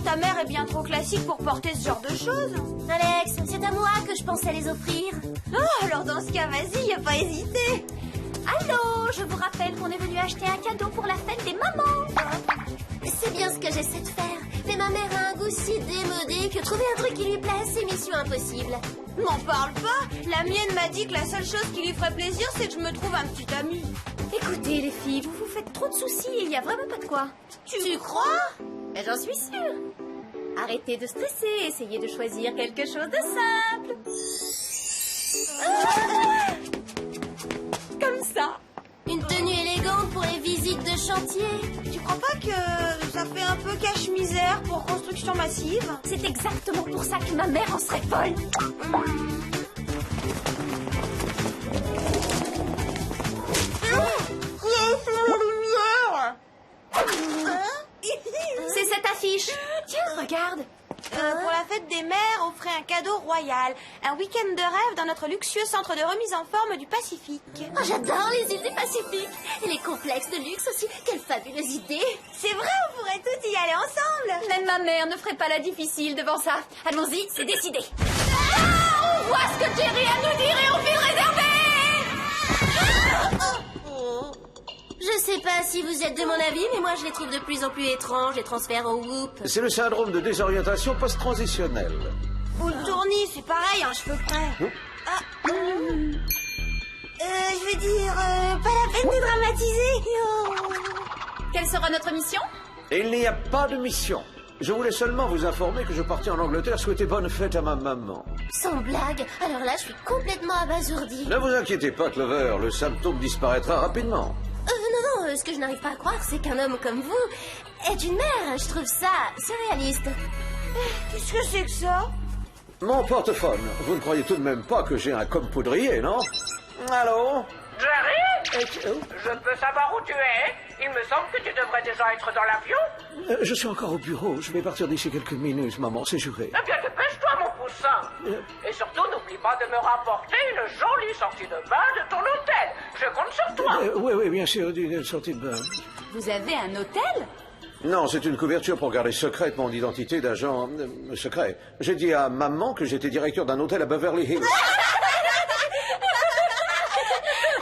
ta mère est bien trop classique pour porter ce genre de choses. Alex, c'est à moi que je pensais les offrir. Oh, alors dans ce cas, vas-y, y a pas hésité. Allô, je vous rappelle qu'on est venu acheter un cadeau pour la fête des mamans. C'est bien ce que j'essaie de faire. Mais ma mère a un goût si démodé que trouver un truc qui lui plaise, c'est mission impossible. M'en parle pas. La mienne m'a dit que la seule chose qui lui ferait plaisir, c'est que je me trouve un petit ami. Écoutez les filles, vous vous faites trop de soucis et il n'y a vraiment pas de quoi. Tu crois? Mais j'en suis sûre. Arrêtez de stresser, essayez de choisir quelque chose de simple. Comme ça. Une tenue élégante pour les visites de chantier. Tu crois pas que ça fait un peu cache-misère pour construction massive? C'est exactement pour ça que ma mère en serait folle. C'est cette affiche. Tiens, regarde. Pour la fête des mères, offrez un cadeau royal. Un week-end de rêve dans notre luxueux centre de remise en forme du Pacifique. Oh, j'adore les îles du Pacifique. Et les complexes de luxe aussi. Quelle fabuleuse idée. C'est vrai, on pourrait tous y aller ensemble. Même ma mère ne ferait pas la difficile devant ça. Allons-y, c'est décidé. Ah, on voit ce que Jerry a à nous dire et on file réserver. Je sais pas si vous êtes de mon avis, mais moi je les trouve de plus en plus étranges, les transferts au Whoop. C'est le syndrome de désorientation post-transitionnelle. Ou le tournis, c'est pareil, un cheveu près. Je veux dire, pas la peine de dramatiser. Quelle sera notre mission? Il n'y a pas de mission. Je voulais seulement vous informer que je partais en Angleterre souhaiter bonne fête à ma maman. Sans blague, alors là je suis complètement abasourdie. Ne vous inquiétez pas, Clover, le symptôme disparaîtra rapidement. Non, ce que je n'arrive pas à croire, c'est qu'un homme comme vous est une mère. Je trouve ça surréaliste. Qu'est-ce que c'est que ça? Mon portefeuille. Vous ne croyez tout de même pas que j'ai un comme poudrier, non? Allô? Jerry? Je peux savoir où tu es? Il me semble que tu devrais déjà être dans l'avion. Je suis encore au bureau. Je vais partir d'ici quelques minutes, maman, c'est juré. Eh bien, dépêche-toi, mon poussin. Et surtout, n'oublie pas de me rapporter une jolie sortie de bain de ton hôtel. Je compte sur toi. Oui, bien sûr, une sortie de bain. Vous avez un hôtel? Non, c'est une couverture pour garder secrète mon identité d'agent secret. J'ai dit à maman que j'étais directeur d'un hôtel à Beverly Hills.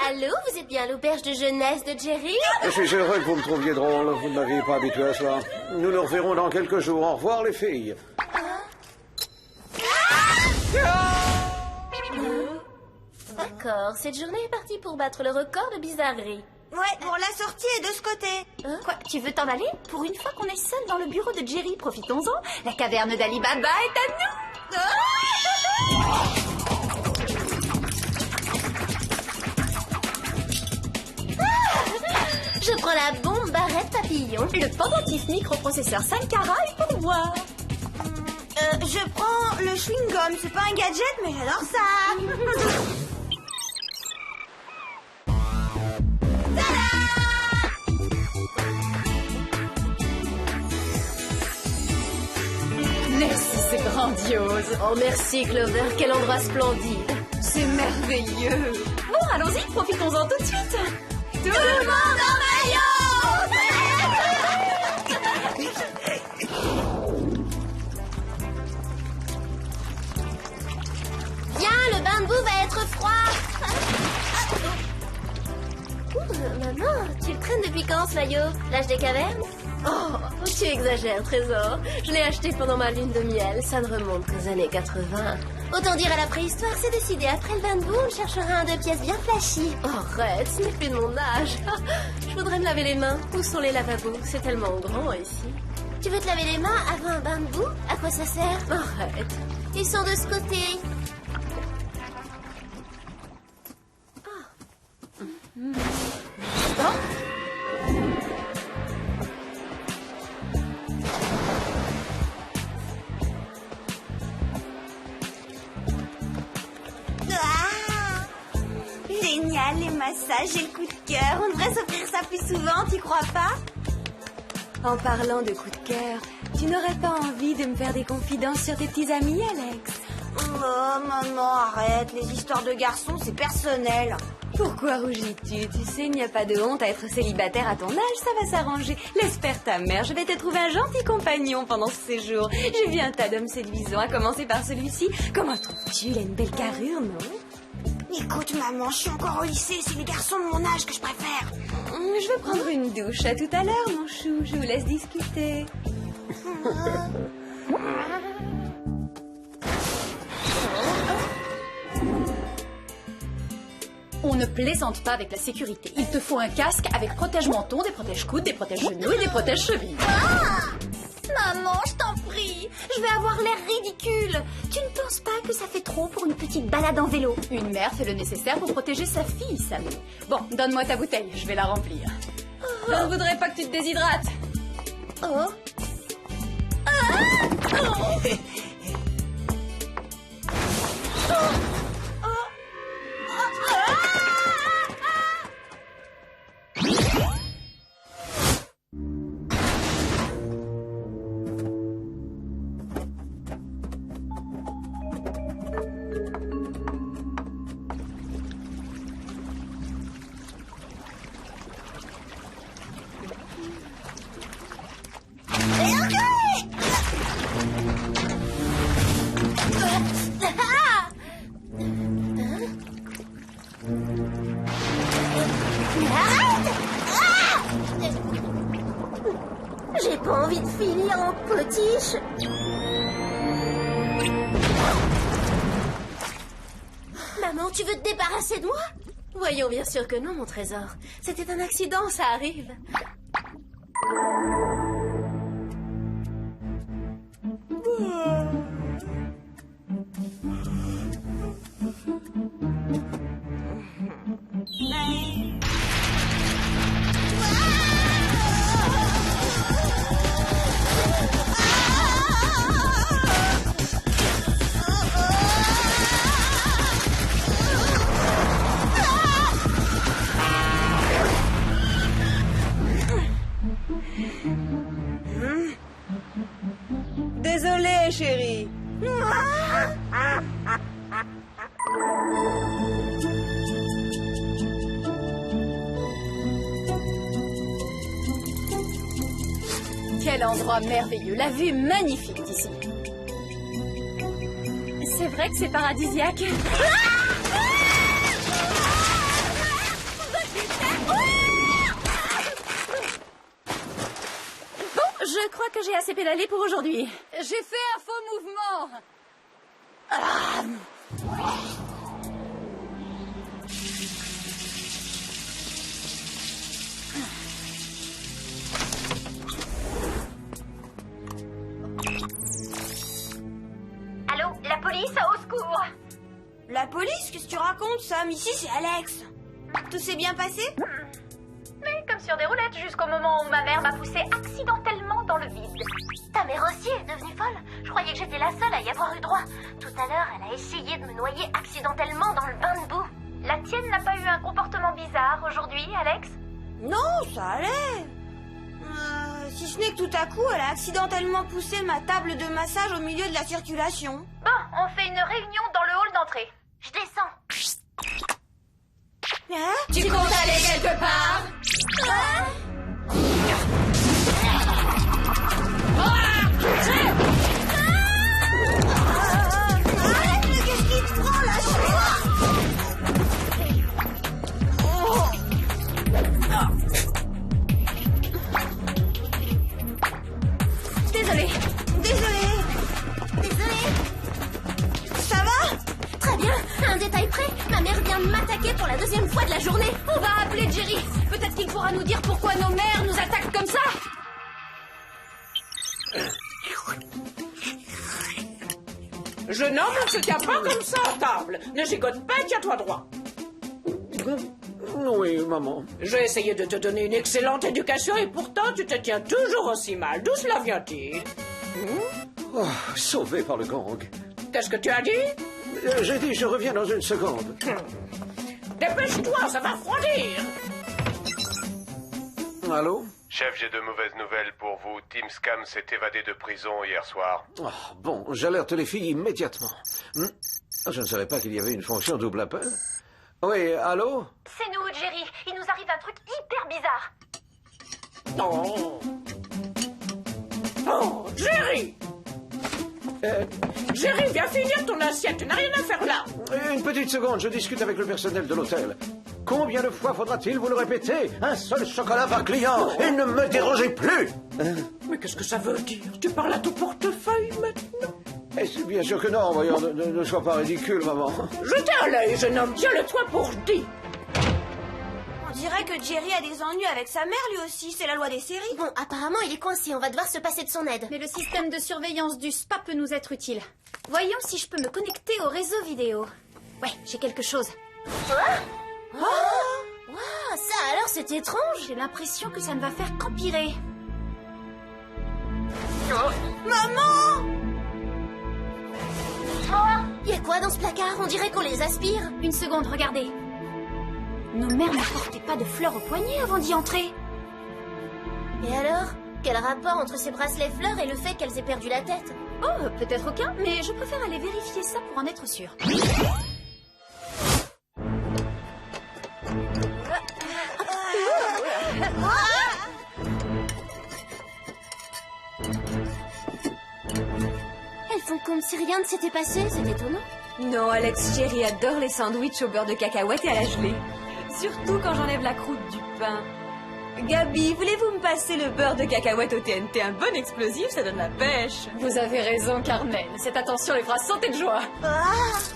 Allô, vous êtes bien à l'auberge de jeunesse de Jerry? Je suis heureux que vous me trouviez drôle. Vous ne m'aviez pas habitué à cela. Nous nous reverrons dans quelques jours. Au revoir, les filles. D'accord, cette journée est partie pour battre le record de bizarrerie. Ouais, bon, la sortie est de ce côté. Quoi, tu veux t'en aller? Pour une fois qu'on est seul dans le bureau de Jerry, profitons-en. La caverne d'Ali Baba est à nous. Je prends la bombe barrette papillon. Le pendentif microprocesseur Sankara est pour moi. Je prends le chewing-gum. C'est pas un gadget, mais j'adore ça. Merci, c'est grandiose. Oh, merci, Clover. Quel endroit splendide. C'est merveilleux. Bon, allons-y, profitons-en tout de suite. Tout le monde en maillot! Viens, le bain de boue va être froid. Maman, tu le traînes depuis quand, ce maillot? L'âge des cavernes? Oh, tu exagères, trésor. Je l'ai acheté pendant ma lune de miel. Ça ne remonte qu'aux années 80. Autant dire à la préhistoire, c'est décidé. Après le bain de boue, on cherchera un 2 pièces bien flashy. Oh, arrête, ce n'est plus de mon âge. Je voudrais me laver les mains. Où sont les lavabos? C'est tellement grand ici. Tu veux te laver les mains avant un bain de boue? À quoi ça sert? Arrête. Ils sont de ce côté. Génial, les massages et le coup de cœur. On devrait s'offrir ça plus souvent, tu crois pas? En parlant de coup de cœur, tu n'aurais pas envie de me faire des confidences sur tes petits amis, Alex? Oh, maman, arrête. Les histoires de garçons, c'est personnel. Pourquoi rougis-tu? Tu sais, il n'y a pas de honte à être célibataire à ton âge, ça va s'arranger. Laisse faire ta mère, je vais te trouver un gentil compagnon pendant ce séjour. J'ai vu un tas d'hommes séduisants, à commencer par celui-ci. Comment trouves-tu? Il a une belle carrure, non? Écoute, maman, je suis encore au lycée, c'est les garçons de mon âge que je préfère. Je vais prendre une douche. À tout à l'heure, mon chou. Je vous laisse discuter. On ne plaisante pas avec la sécurité. Il te faut un casque avec protège-menton, des protège-coudes, des protège-genoux et des protège-chevilles. Maman, je t'en prie. Je vais avoir l'air ridicule. Tu ne penses pas que ça fait trop pour une petite balade en vélo? Une mère fait le nécessaire pour protéger sa fille, Sammy. Bon, donne-moi ta bouteille, je vais la remplir. Je ne voudrais pas que tu te déshydrates. Oh. J'ai pas envie de finir en potiche. Maman, tu veux te débarrasser de moi? Voyons, bien sûr que non, mon trésor. C'était un accident, ça arrive. Désolée, chérie. Quel endroit merveilleux, la vue magnifique d'ici. C'est vrai que c'est paradisiaque. Bon, je crois que j'ai assez pédalé pour aujourd'hui. J'ai fait un faux mouvement. Allô, la police, au secours. La police? Qu'est-ce que tu racontes, Sam? Ici, c'est Alex. Tout s'est bien passé? Mais comme sur des roulettes, jusqu'au moment où ma mère m'a poussée accidentellement dans le vide. Ta mère aussi est devenue folle. Je croyais que j'étais la seule à y avoir eu droit. Tout à l'heure, elle a essayé de me noyer accidentellement dans le bain de boue. La tienne n'a pas eu un comportement bizarre aujourd'hui, Alex? Non, ça allait. Si ce n'est que tout à coup, elle a accidentellement poussé ma table de massage au milieu de la circulation. Bon, on fait une réunion dans le hall d'entrée. Je descends. Hein? Tu comptes aller quelque part? Arrête, mais qu'est-ce qui te prend, lâche-moi! Désolée. Désolée. Ça va? Très bien. Un détail près, ma mère vient de m'attaquer pour la deuxième fois de la journée. On va appeler Jerry. Peut-être qu'il pourra nous dire pourquoi nos mères nous attaquent comme ça. Jeune homme, on ne se tient pas comme ça à table. Ne gigote pas, tiens-toi droit. Oui, maman. J'ai essayé de te donner une excellente éducation et pourtant tu te tiens toujours aussi mal. D'où cela vient-il? Oh, sauvé par le gang. Qu'est-ce que tu as dit? J'ai dit, je reviens dans une seconde. Dépêche-toi, ça va refroidir. Allô? Chef, j'ai de mauvaises nouvelles pour vous. Tim Scam s'est évadé de prison hier soir. Oh, bon, j'alerte les filles immédiatement. Je ne savais pas qu'il y avait une fonction double appel. Oui, allô? c'est nous, Jerry. Il nous arrive un truc hyper bizarre. Oh, oh Jerry! Jerry, viens finir ton assiette, tu n'as rien à faire là. Une petite seconde, je discute avec le personnel de l'hôtel. Combien de fois faudra-t-il vous le répéter? Un seul chocolat par client et ne me dérangez plus. Mais qu'est-ce que ça veut dire? Tu parles à ton portefeuille maintenant? Bien sûr que non, voyons, ne sois pas ridicule, maman. Jetez un l'œil, jeune homme, tiens-le-toi pour dit. On dirait que Jerry a des ennuis avec sa mère lui aussi, c'est la loi des séries. Bon, apparemment, il est coincé. On va devoir se passer de son aide. Mais le système de surveillance du spa peut nous être utile. Voyons si je peux me connecter au réseau vidéo. Ouais, j'ai quelque chose. Wow, ça alors, c'est étrange. J'ai l'impression que ça ne va faire qu'empirer. Maman! Il y a quoi dans ce placard? On dirait qu'on les aspire. Une seconde, regardez. Nos mères ne portaient pas de fleurs au poignet avant d'y entrer. Et alors? Quel rapport entre ces bracelets fleurs et le fait qu'elles aient perdu la tête? Oh, peut-être aucun, mais je préfère aller vérifier ça pour en être sûre. Elles font comme si rien ne s'était passé, c'est étonnant. Non, Alex, Jerry adore les sandwichs au beurre de cacahuète et à la gelée. Surtout quand j'enlève la croûte du pain. Gabi, voulez-vous me passer le beurre de cacahuète au TNT? Un bon explosif, ça donne la pêche. Vous avez raison, Carmen. Cette attention les fera sauter de joie.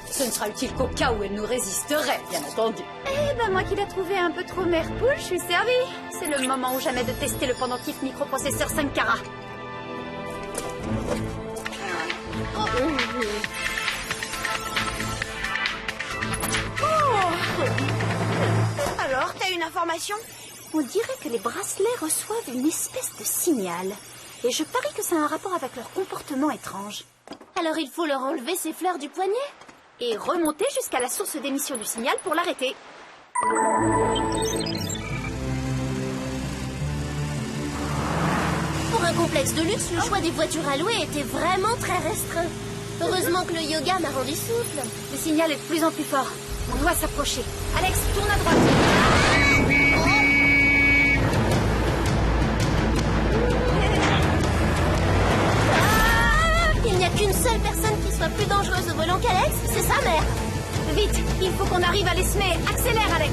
Ce ne sera utile qu'au cas où elle nous résisterait, bien entendu. Eh ben, moi qui l'ai trouvé un peu trop mère poule, je suis servie. C'est le moment ou jamais de tester le pendentif microprocesseur 5 carats. Alors, t'as une information? On dirait que les bracelets reçoivent une espèce de signal. Et je parie que ça a un rapport avec leur comportement étrange. Alors il faut leur enlever ces fleurs du poignet? Et remonter jusqu'à la source d'émission du signal pour l'arrêter. Pour un complexe de luxe, le choix des voitures à louer était vraiment très restreint. Heureusement que le yoga m'a rendu souple. Le signal est de plus en plus fort. On doit s'approcher. Alex, tourne à droite. Il n'y a qu'une seule personne qui soit plus dangereuse au volant qu'Alex, c'est sa mère. Vite, il faut qu'on arrive à les semer. Accélère, Alex.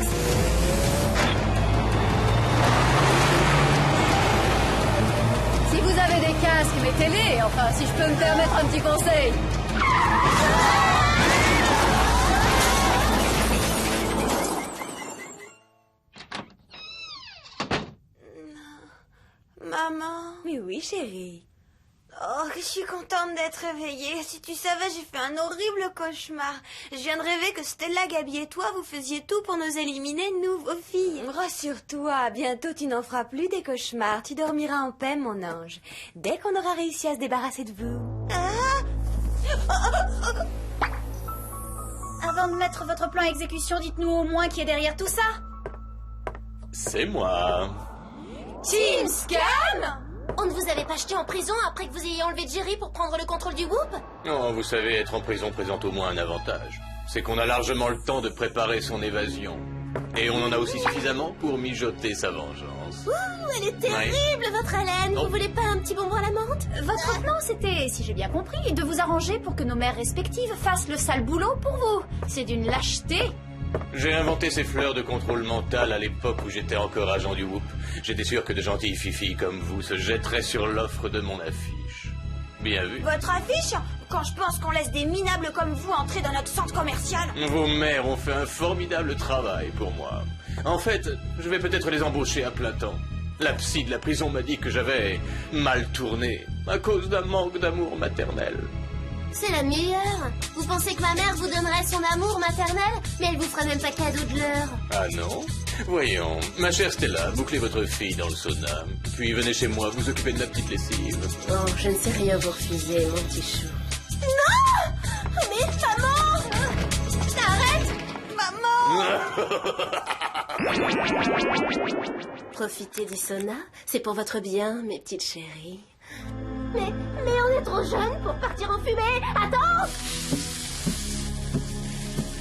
Si vous avez des casques, mettez-les. Enfin, si je peux me permettre un petit conseil. Maman. Mais oui, chérie. Oh, je suis contente d'être réveillée. Si tu savais, j'ai fait un horrible cauchemar. Je viens de rêver que Stella, Gabi et toi, vous faisiez tout pour nous éliminer, nous, vos filles. Rassure-toi, bientôt tu n'en feras plus des cauchemars. Tu dormiras en paix, mon ange. Dès qu'on aura réussi à se débarrasser de vous. Avant de mettre votre plan à exécution, dites-nous au moins qui est derrière tout ça. C'est moi. Team Scam! On ne vous avait pas jeté en prison après que vous ayez enlevé Jerry pour prendre le contrôle du Whoop? Oh, vous savez, être en prison présente au moins un avantage. C'est qu'on a largement le temps de préparer son évasion. Et on en a aussi suffisamment pour mijoter sa vengeance. Ouh, elle est terrible, votre haleine. Vous voulez pas un petit bonbon à la menthe? Votre plan, c'était, si j'ai bien compris, de vous arranger pour que nos mères respectives fassent le sale boulot pour vous. C'est d'une lâcheté. J'ai inventé ces fleurs de contrôle mental à l'époque où j'étais encore agent du Whoop. J'étais sûr que de gentilles filles comme vous se jetteraient sur l'offre de mon affiche. Bien vu. Votre affiche? Quand je pense qu'on laisse des minables comme vous entrer dans notre centre commercial. Vos mères ont fait un formidable travail pour moi. En fait, je vais peut-être les embaucher à plein temps. La psy de la prison m'a dit que j'avais mal tourné à cause d'un manque d'amour maternel. C'est la meilleure. Vous pensez que ma mère vous donnerait son amour maternel, mais elle vous ferait même pas cadeau de l'heure. Ah non? Voyons, ma chère Stella, bouclez votre fille dans le sauna. Puis venez chez moi vous occuper de la petite lessive. Oh, je ne sais rien vous refuser, mon petit chou. Non! Mais maman! Arrête! Maman! Profitez du sauna, c'est pour votre bien, mes petites chéries. Mais on est trop jeunes pour partir en fumée. Attends!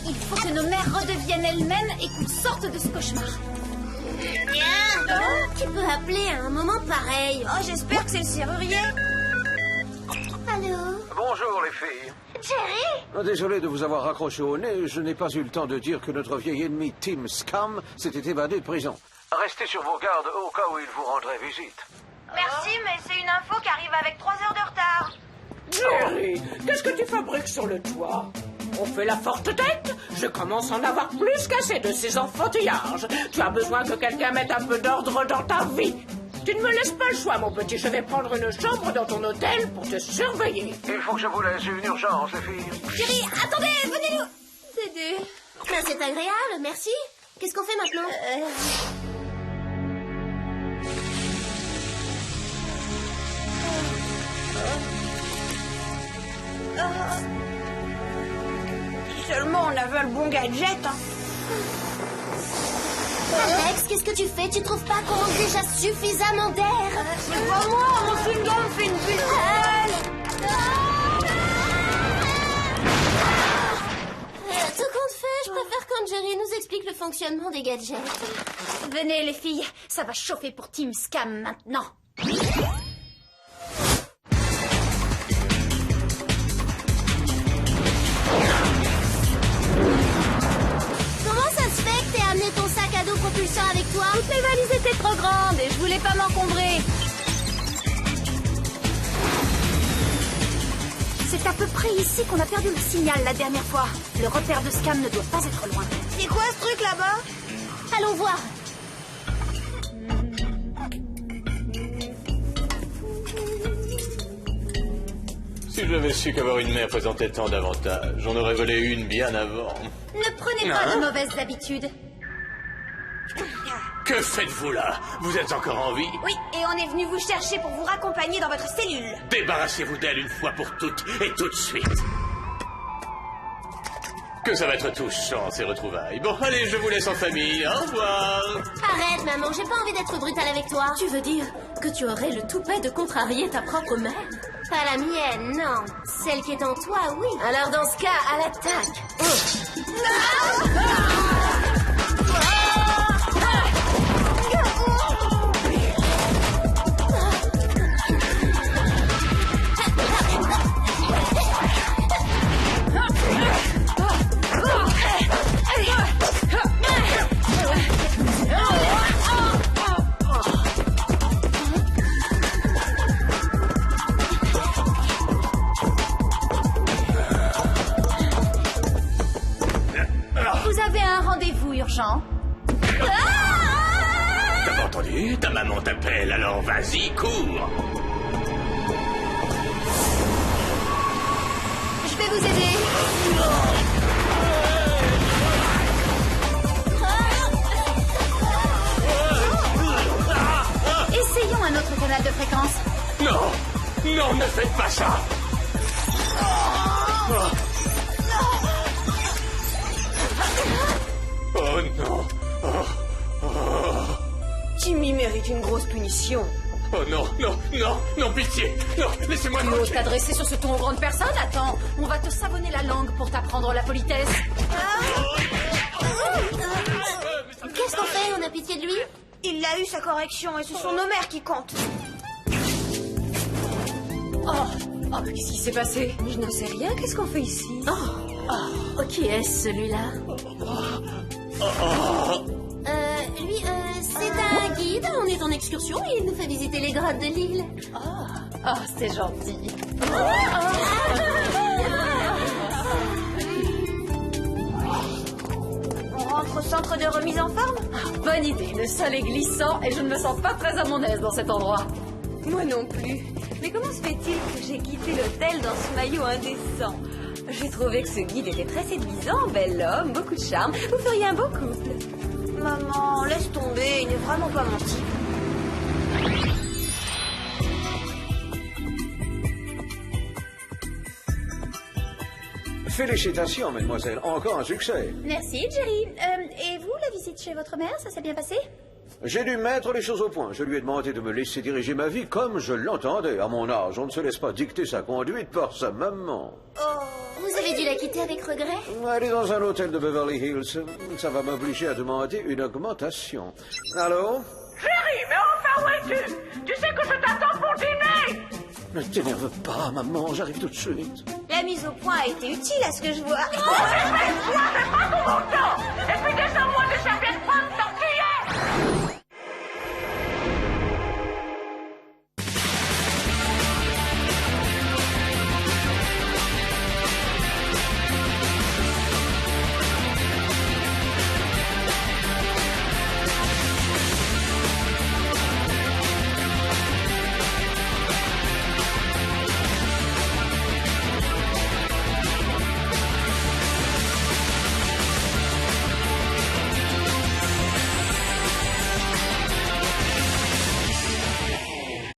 Il faut faut que nos mères redeviennent elles-mêmes et qu'on sorte de ce cauchemar. Tu peux appeler à un moment pareil. Oh, j'espère que c'est le serrurier. Allô? Bonjour les filles. Jerry? Désolé de vous avoir raccroché au nez, je n'ai pas eu le temps de dire que notre vieil ennemi Tim Scam s'était évadé de prison. Restez sur vos gardes au cas où il vous rendrait visite. Merci, mais c'est une info qui arrive avec 3 heures de retard. Jerry, qu'est-ce que tu fabriques sur le toit? On fait la forte tête? Je commence à en avoir plus qu'assez de ces enfantillages. Tu as besoin que quelqu'un mette un peu d'ordre dans ta vie. Tu ne me laisses pas le choix, mon petit. Je vais prendre une chambre dans ton hôtel pour te surveiller. Il faut que je vous laisse, j'ai une urgence, les filles. Jerry, attendez, venez nous aider. Ben, c'est agréable, merci. Qu'est-ce qu'on fait maintenant? Si seulement on avait le bon gadget, hein. Alex, qu'est-ce que tu fais? Tu trouves pas qu'on manque déjà suffisamment d'air? C'est pas moi, mon chewing-gum fait une puce. Tout compte fait, je préfère quand Jerry nous explique le fonctionnement des gadgets. Venez, les filles, ça va chauffer pour Team Scam maintenant. Comment ça se fait que t'aies amené ton sac à dos propulseur avec toi? Toutes mes valises étaient trop grandes et je voulais pas m'encombrer. C'est à peu près ici qu'on a perdu le signal la dernière fois. Le repère de Scam ne doit pas être loin. C'est quoi ce truc là-bas? Allons voir. Si j'avais su qu'avoir une mère présentait tant d'avantages, j'en aurais volé une bien avant. Ne prenez pas de mauvaises habitudes. Que faites-vous là? Vous êtes encore en vie? Oui, et on est venu vous chercher pour vous raccompagner dans votre cellule. Débarrassez-vous d'elle une fois pour toutes et tout de suite. Que ça va être touchant, ces retrouvailles. Bon, allez, je vous laisse en famille. Au revoir. Arrête, maman, j'ai pas envie d'être brutale avec toi. Tu veux dire que tu aurais le toupet de contrarier ta propre mère? Pas la mienne, non. Celle qui est en toi, oui. Alors dans ce cas, à l'attaque. Vous avez un rendez-vous urgent. T'as pas entendu? Ta maman t'appelle, alors vas-y, cours. Je vais vous aider. Essayons un autre canal de fréquence. Non, non, ne faites pas ça. Oh non. Timmy mérite une grosse punition. Oh non, non, non, non, pitié. Non, laissez-moi Tu oses tranquille. t'adresser sur ce ton aux grandes personnes? Attends, on va te savonner la langue pour t'apprendre la politesse. Qu'est-ce qu'on fait? On a pitié de lui? Il a eu sa correction et ce sont nos mères qui comptent. Oh, mais qu'est-ce qui s'est passé? Je n'en sais rien, qu'est-ce qu'on fait ici? Qui est-ce, celui-là? Lui, c'est un guide. On est en excursion et il nous fait visiter les grottes de l'île. Oh, c'est gentil. On rentre au centre de remise en forme? Bonne idée, le sol est glissant et je ne me sens pas très à mon aise dans cet endroit. Moi non plus. Mais comment se fait-il que j'ai quitté l'hôtel dans ce maillot indécent? J'ai trouvé que ce guide était très séduisant, bel homme, beaucoup de charme. Vous feriez un beau couple. Maman, laisse tomber, il n'est vraiment pas mon type. Félicitations, mademoiselle. Encore un succès. Merci, Jerry. Et vous, la visite chez votre mère, ça s'est bien passé? J'ai dû mettre les choses au point. Je lui ai demandé de me laisser diriger ma vie comme je l'entendais. À mon âge, on ne se laisse pas dicter sa conduite par sa maman. Vous avez dû la quitter avec regret? Elle est dans un hôtel de Beverly Hills. Ça va m'obliger à demander une augmentation. Allô? Chérie, mais enfin où es-tu? Tu sais que je t'attends pour dîner. Ne t'énerve pas, maman, j'arrive tout de suite. La mise au point a été utile à ce que je vois. Dépêche-toi, c'est pas ton